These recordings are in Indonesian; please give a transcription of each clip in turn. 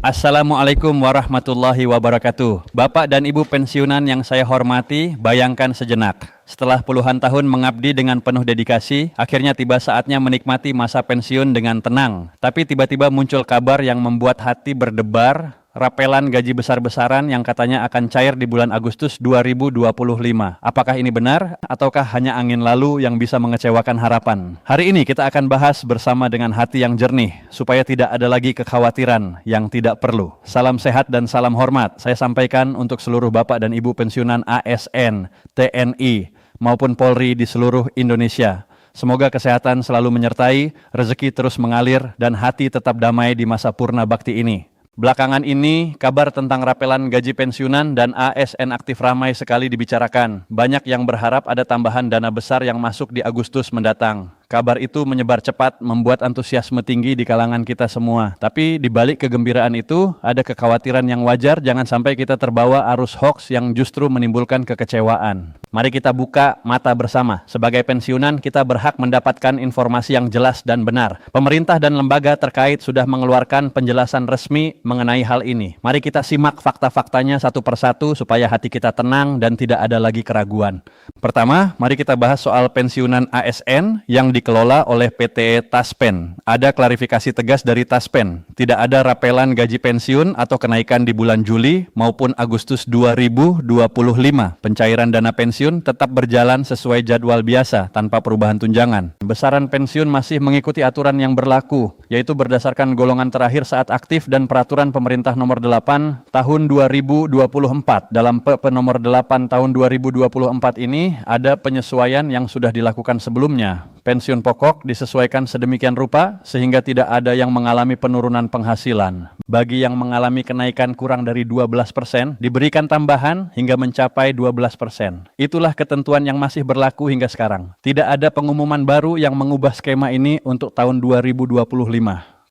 Assalamualaikum warahmatullahi wabarakatuh. Bapak dan Ibu pensiunan yang saya hormati, bayangkan sejenak. Setelah puluhan tahun mengabdi dengan penuh dedikasi, akhirnya tiba saatnya menikmati masa pensiun dengan tenang. Tapi tiba-tiba muncul kabar yang membuat hati berdebar, rapelan gaji besar-besaran yang katanya akan cair di bulan Agustus 2025. Apakah ini benar ataukah hanya angin lalu yang bisa mengecewakan harapan? Hari ini kita akan bahas bersama dengan hati yang jernih, supaya tidak ada lagi kekhawatiran yang tidak perlu. Salam sehat dan salam hormat saya sampaikan untuk seluruh Bapak dan Ibu pensiunan ASN, TNI, maupun Polri di seluruh Indonesia. Semoga kesehatan selalu menyertai, rezeki terus mengalir, dan hati tetap damai di masa purna bakti ini. Belakangan ini, kabar tentang rapelan gaji pensiunan dan ASN aktif ramai sekali dibicarakan. Banyak yang berharap ada tambahan dana besar yang masuk di Agustus mendatang. Kabar itu menyebar cepat, membuat antusiasme tinggi di kalangan kita semua. Tapi di balik kegembiraan itu, ada kekhawatiran yang wajar, jangan sampai kita terbawa arus hoax yang justru menimbulkan kekecewaan. Mari kita buka mata bersama. Sebagai pensiunan, kita berhak mendapatkan informasi yang jelas dan benar. Pemerintah dan lembaga terkait sudah mengeluarkan penjelasan resmi mengenai hal ini. Mari kita simak fakta-faktanya satu persatu supaya hati kita tenang dan tidak ada lagi keraguan. Pertama, mari kita bahas soal pensiunan ASN yang dikelola oleh PT Taspen. Ada klarifikasi tegas dari Taspen. Tidak ada rapelan gaji pensiun atau kenaikan di bulan Juli maupun Agustus 2025. Pencairan dana pensiun tetap berjalan sesuai jadwal biasa tanpa perubahan tunjangan. Besaran pensiun masih mengikuti aturan yang berlaku, yaitu berdasarkan golongan terakhir saat aktif dan peraturan pemerintah nomor 8 tahun 2024. Dalam PP nomor 8 tahun 2024 ini ada penyesuaian yang sudah dilakukan sebelumnya. Pensiun pokok disesuaikan sedemikian rupa sehingga tidak ada yang mengalami penurunan penghasilan. Bagi yang mengalami kenaikan kurang dari 12%, diberikan tambahan hingga mencapai 12%. Itulah ketentuan yang masih berlaku hingga sekarang. Tidak ada pengumuman baru yang mengubah skema ini untuk tahun 2025.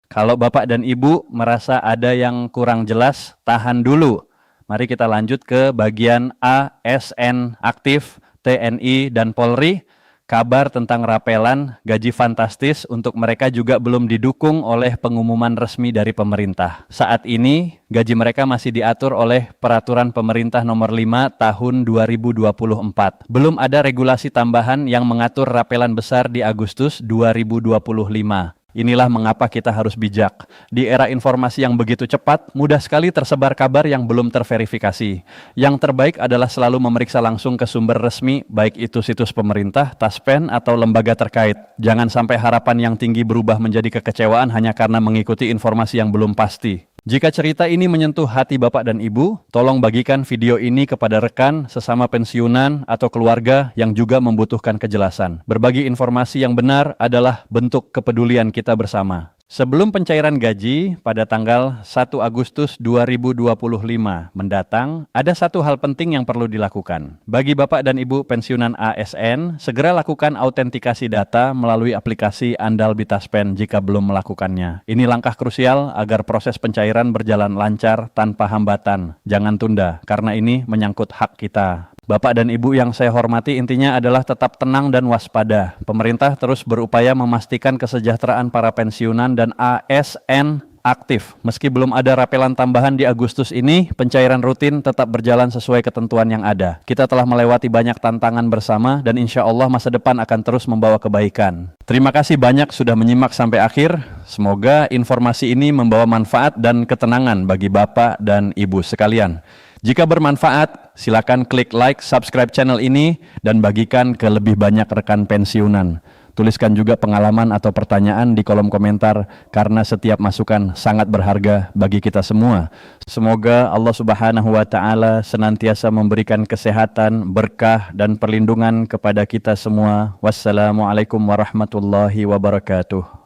Kalau Bapak dan Ibu merasa ada yang kurang jelas, tahan dulu. Mari kita lanjut ke bagian ASN aktif, TNI, dan Polri. Kabar tentang rapelan gaji fantastis untuk mereka juga belum didukung oleh pengumuman resmi dari pemerintah. Saat ini, gaji mereka masih diatur oleh Peraturan Pemerintah Nomor 5 Tahun 2024. Belum ada regulasi tambahan yang mengatur rapelan besar di Agustus 2025. Inilah mengapa kita harus bijak. Di era informasi yang begitu cepat, mudah sekali tersebar kabar yang belum terverifikasi. Yang terbaik adalah selalu memeriksa langsung ke sumber resmi, baik itu situs pemerintah, Taspen, atau lembaga terkait. Jangan sampai harapan yang tinggi berubah menjadi kekecewaan hanya karena mengikuti informasi yang belum pasti. Jika cerita ini menyentuh hati Bapak dan Ibu, tolong bagikan video ini kepada rekan, sesama pensiunan, atau keluarga yang juga membutuhkan kejelasan. Berbagi informasi yang benar adalah bentuk kepedulian kita bersama. Sebelum pencairan gaji pada tanggal 1 Agustus 2025 mendatang, ada satu hal penting yang perlu dilakukan. Bagi Bapak dan Ibu pensiunan ASN, segera lakukan autentikasi data melalui aplikasi Andal Bitaspen jika belum melakukannya. Ini langkah krusial agar proses pencairan berjalan lancar tanpa hambatan. Jangan tunda, karena ini menyangkut hak kita. Bapak dan Ibu yang saya hormati, intinya adalah tetap tenang dan waspada. Pemerintah terus berupaya memastikan kesejahteraan para pensiunan dan ASN aktif. Meski belum ada rapelan tambahan di Agustus ini, pencairan rutin tetap berjalan sesuai ketentuan yang ada. Kita telah melewati banyak tantangan bersama dan insya Allah masa depan akan terus membawa kebaikan. Terima kasih banyak sudah menyimak sampai akhir. Semoga informasi ini membawa manfaat dan ketenangan bagi Bapak dan Ibu sekalian. Jika bermanfaat, silakan klik like, subscribe channel ini, dan bagikan ke lebih banyak rekan pensiunan. Tuliskan juga pengalaman atau pertanyaan di kolom komentar, karena setiap masukan sangat berharga bagi kita semua. Semoga Allah Subhanahu wa Ta'ala senantiasa memberikan kesehatan, berkah, dan perlindungan kepada kita semua. Wassalamualaikum warahmatullahi wabarakatuh.